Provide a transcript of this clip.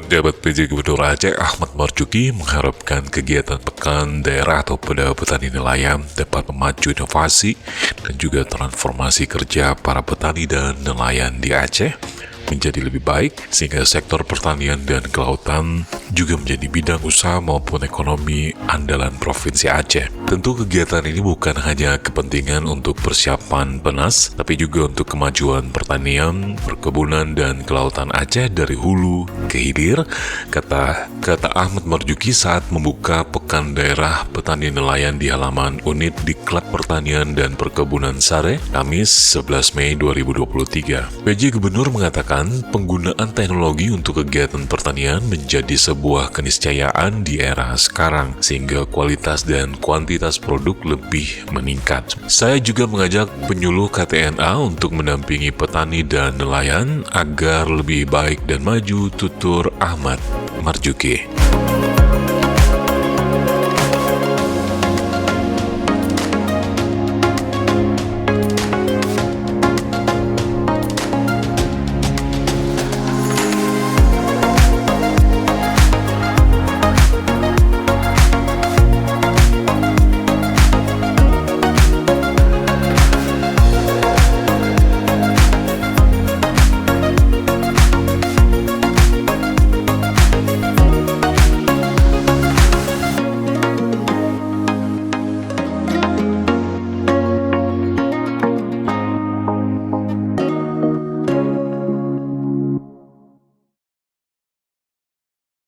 Pejabat PJ Gubernur Aceh Ahmad Marzuki mengharapkan kegiatan Pekan Daerah atau Pada Petani Nelayan dapat memacu inovasi dan juga transformasi kerja para petani dan nelayan di Aceh menjadi lebih baik, sehingga sektor pertanian dan kelautan juga menjadi bidang usaha maupun ekonomi andalan Provinsi Aceh. Tentu kegiatan ini bukan hanya kepentingan untuk persiapan PENAS, tapi juga untuk kemajuan pertanian, perkebunan, dan kelautan Aceh dari hulu ke hilir, kata Ahmad Marzuki saat membuka Pekan Daerah Petani Nelayan di halaman unit Diklat Pertanian dan Perkebunan Sare, Kamis 11 Mei 2023. PJ Gubernur mengatakan penggunaan teknologi untuk kegiatan pertanian menjadi sebuah keniscayaan di era sekarang, sehingga kualitas dan kuantitas produk lebih meningkat. Saya juga mengajak penyuluh KTNA untuk mendampingi petani dan nelayan agar lebih baik dan maju, tutur Ahmad Marzuki.